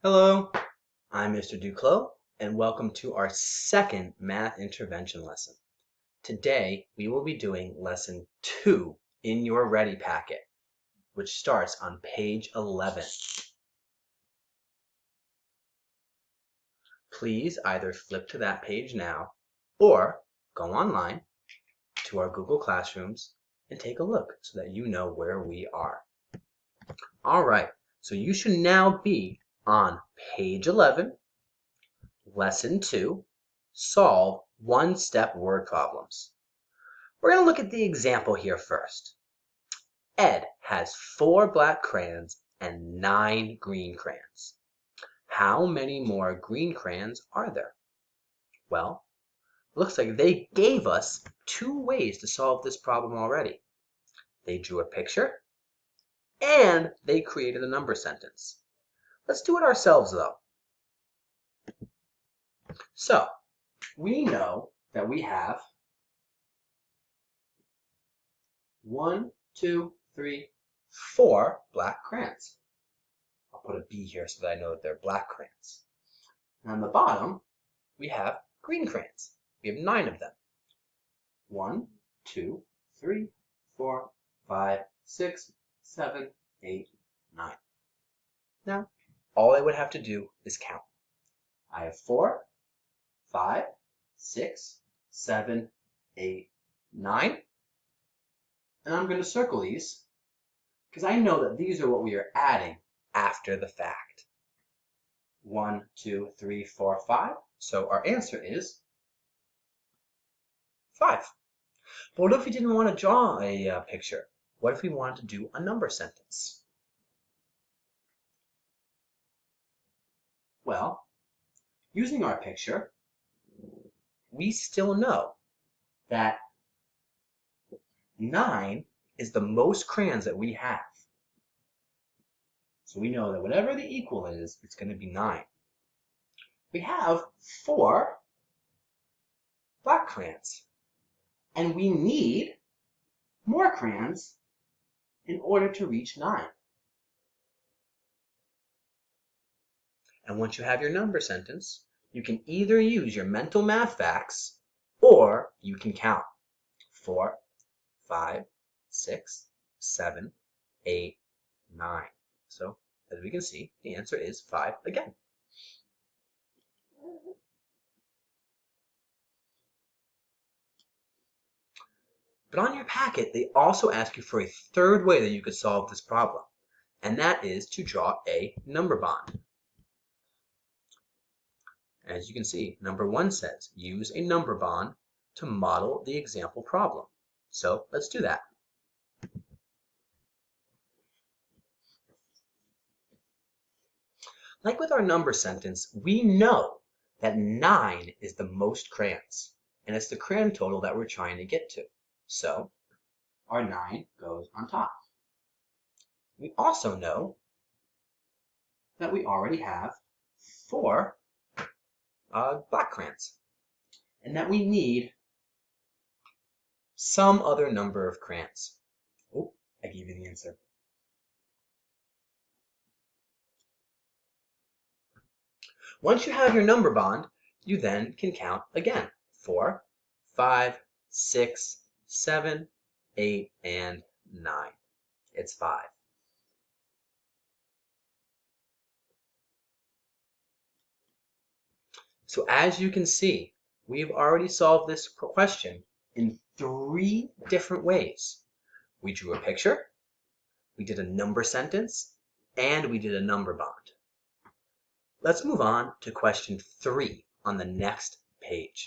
Hello, I'm Mr. Duclos, and welcome to our second math intervention lesson. Today, we will be doing lesson 2 in your Ready packet, which starts on page 11. Please either flip to that page now or go online to our Google Classrooms and take a look so that you know where we are. All right, so you should now be on page 11, lesson 2, solve one-step word problems. We're going to look at the example here first. Ed has 4 black crayons and 9 green crayons. How many more green crayons are there? Well, it looks like they gave us 2 ways to solve this problem already. They drew a picture and they created a number sentence. Let's do it ourselves though. So, we know that we have 1, 2, 3, 4 black crayons. I'll put a B here so that I know that they're black crayons. And on the bottom, we have green crayons. We have 9 of them. 1, 2, 3, 4, 5, 6, 7, 8, 9. Now, all I would have to do is count. I have 4, 5, 6, 7, 8, 9. And I'm going to circle these because I know that these are what we are adding after the fact. 1, 2, 3, 4, 5. So our answer is 5. But what if we didn't want to draw a picture? What if we wanted to do a number sentence? Well, using our picture, we still know that 9 is the most crayons that we have. So we know that whatever the equal is, it's going to be 9. We have 4 black crayons, and we need more crayons in order to reach 9. And once you have your number sentence, you can either use your mental math facts or you can count 4, 5, 6, 7, 8, 9. So as we can see, the answer is 5 again. But on your packet, they also ask you for a third way that you could solve this problem, and that is to draw a number bond. As you can see, number 1 says, use a number bond to model the example problem. So let's do that. Like with our number sentence, we know that 9 is the most crayons, and it's the crayon total that we're trying to get to. So our 9 goes on top. We also know that we already have 4 black crayons, and that we need some other number of crayons. Oh, I gave you the answer. Once you have your number bond, you then can count again. 4, 5, 6, 7, 8, and 9. It's 5. So as you can see, we've already solved this question in 3 different ways. We drew a picture, we did a number sentence, and we did a number bond. Let's move on to question 3 on the next page.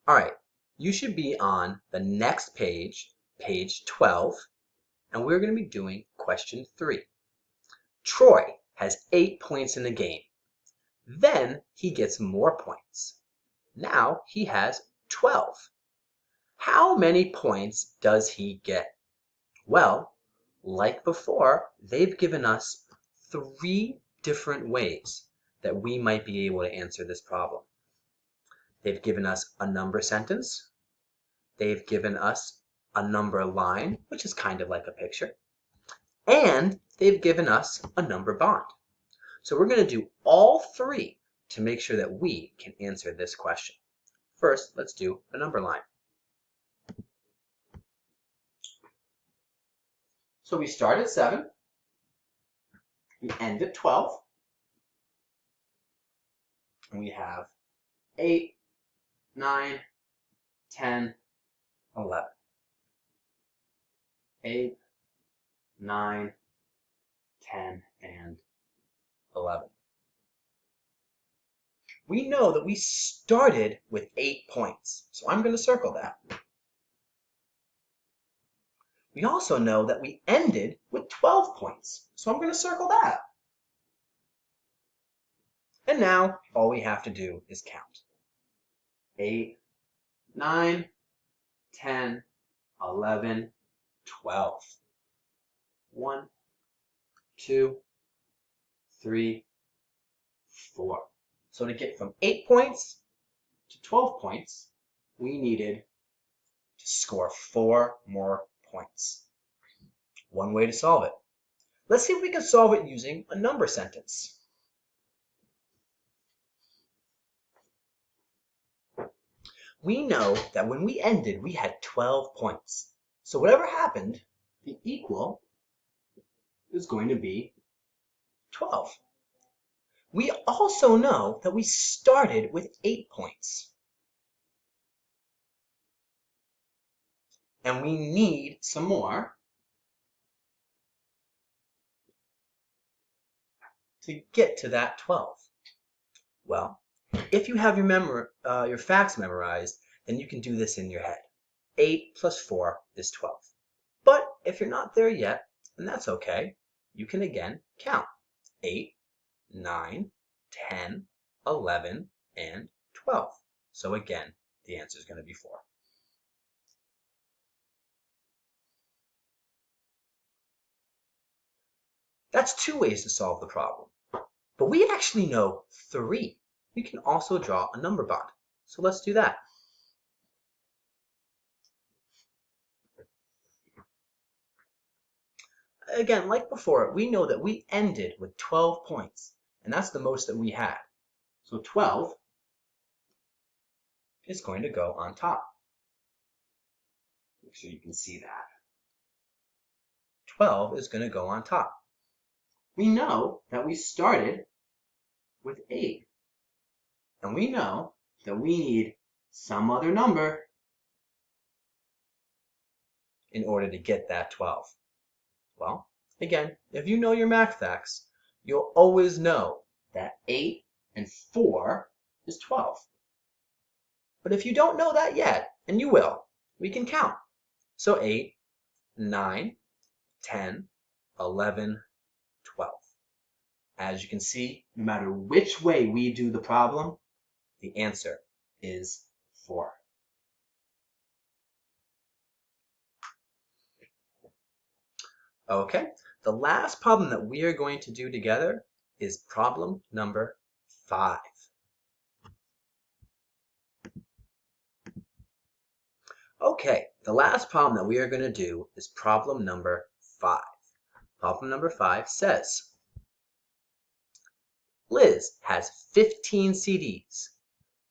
All right, you should be on the next page, page 12, and we're going to be doing question 3. Troy has 8 points in the game. Then he gets more points. Now he has 12. How many points does he get? Well, like before, they've given us 3 different ways that we might be able to answer this problem. They've given us a number sentence. They've given us a number line, which is kind of like a picture. And they've given us a number bond. So we're going to do all three to make sure that we can answer this question. First, let's do a number line. So we start at 7, we end at 12, and we have 8, 9, 10, 11. 8, 9, 10, and 11. We know that we started with 8 points, so I'm going to circle that. We also know that we ended with 12 points, so I'm going to circle that. And now all we have to do is count. 8, 9, 10, 11, 12. 1, 2, 3, 4. So to get from 8 points to 12 points, we needed to score 4 more points. One way to solve it. Let's see if we can solve it using a number sentence. We know that when we ended, we had 12 points. So whatever happened, the equal is going to be 12. We also know that we started with 8 points. And we need some more to get to that 12. Well, if you have your facts memorized, then you can do this in your head. 8 plus 4 is 12. But if you're not there yet, then that's okay. You can again count. 8, 9, 10, 11, and 12. So again, the answer is going to be 4. That's 2 ways to solve the problem. But we actually know 3. We can also draw a number bond. So let's do that. Again, like before, we know that we ended with 12 points, and that's the most that we had. So 12 is going to go on top. Make sure you can see that. 12 is going to go on top. We know that we started with 8. And we know that we need some other number in order to get that 12. Well, again, if you know your math facts, you'll always know that 8 and 4 is 12. But if you don't know that yet, and you will, we can count. So 8, 9, 10, 11, 12. As you can see, no matter which way we do the problem, the answer is 4. Okay, the last problem that we are going to do together is problem number 5. Okay, the last problem that we are going to do is problem number 5. Problem number 5 says, Liz has 15 CDs.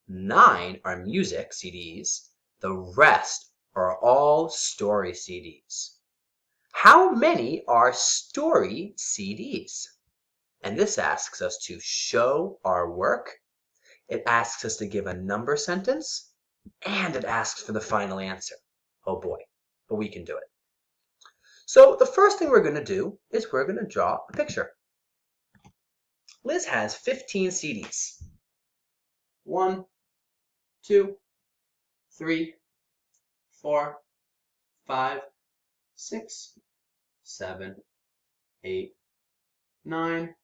9 are music CDs. The rest are all story CDs. How many are story CDs? And this asks us to show our work. It asks us to give a number sentence, and it asks for the final answer. Oh boy, but we can do it. So the first thing we're going to do is we're going to draw a picture. Liz has 15 CDs. 1, 2, 3, 4, 5, 6, 7, 8, 9,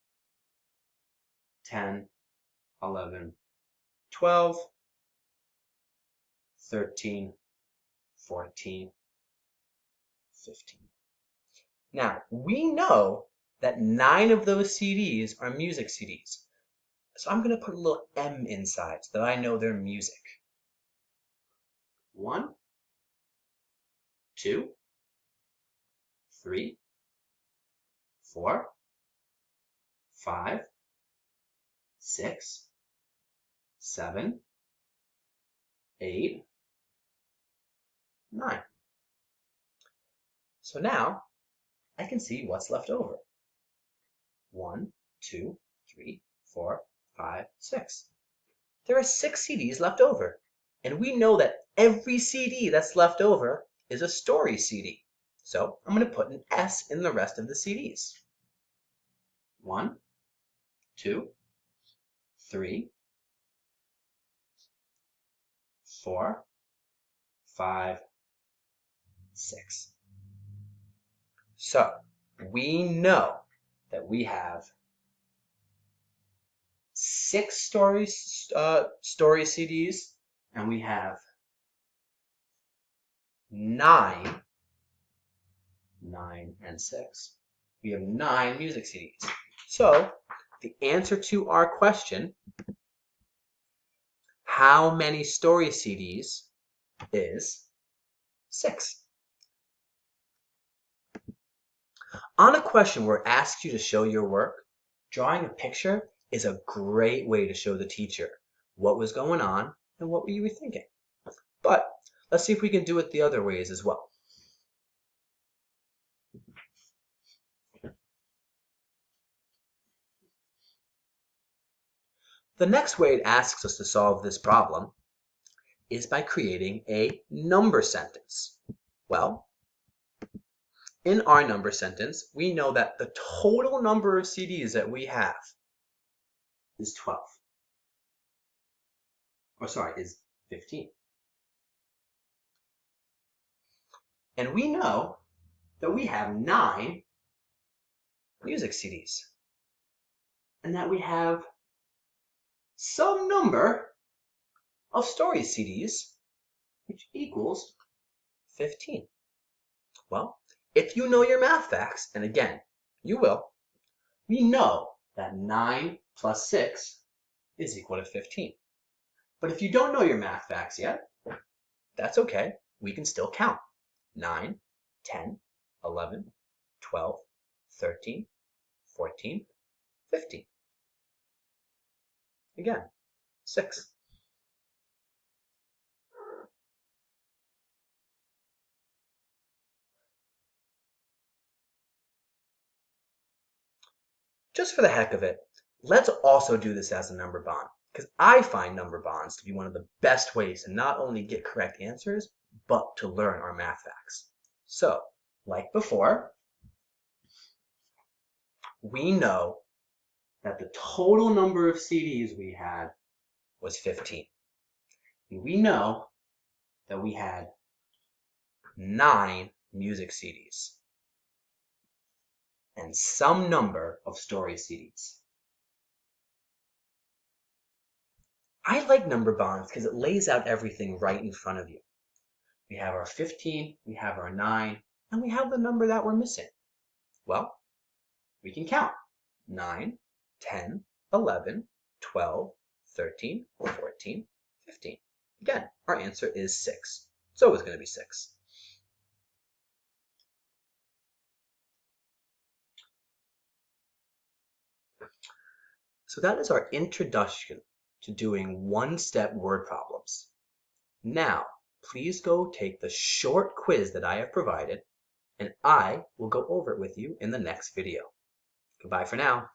10, 11, 12, 13, 14, 15. Now, we know that 9 of those CDs are music CDs. So I'm going to put a little M inside so that I know they're music. 1, 2, 3, 4, 5, 6, 7, 8, 9. So now I can see what's left over. 1, 2, 3, 4, 5, 6. There are 6 CDs left over. And we know that every CD that's left over is a story CD. So I'm going to put an S in the rest of the CDs. 1, 2, 3, 4, 5, 6. So we know that we have 6 story CDs, and we have 9 and 6. We have 9 music CDs. So the answer to our question, how many story CDs, is 6. On a question where it asks you to show your work, drawing a picture is a great way to show the teacher what was going on and what you were thinking. But let's see if we can do it the other ways as well. The next way it asks us to solve this problem is by creating a number sentence. Well, in our number sentence, we know that the total number of CDs that we have is 12. Or sorry, is 15. And we know that we have 9 music CDs. And that we have some number of story CDs, which equals 15. Well, if you know your math facts, and again, you will, we know that 9 plus 6 is equal to 15. But if you don't know your math facts yet, that's okay. We can still count. 9, 10, 11, 12, 13, 14, 15. Again, 6. Just for the heck of it, let's also do this as a number bond, because I find number bonds to be one of the best ways to not only get correct answers, but to learn our math facts. So, like before, we know that the total number of CDs we had was 15. And we know that we had 9 music CDs and some number of story CDs. I like number bonds because it lays out everything right in front of you. We have our 15, we have our 9, and we have the number that we're missing. Well, we can count. 9, 10, 11, 12, 13, 14, 15. Again, our answer is 6. It's always going to be 6. So that is our introduction to doing one-step word problems. Now, please go take the short quiz that I have provided, and I will go over it with you in the next video. Goodbye for now.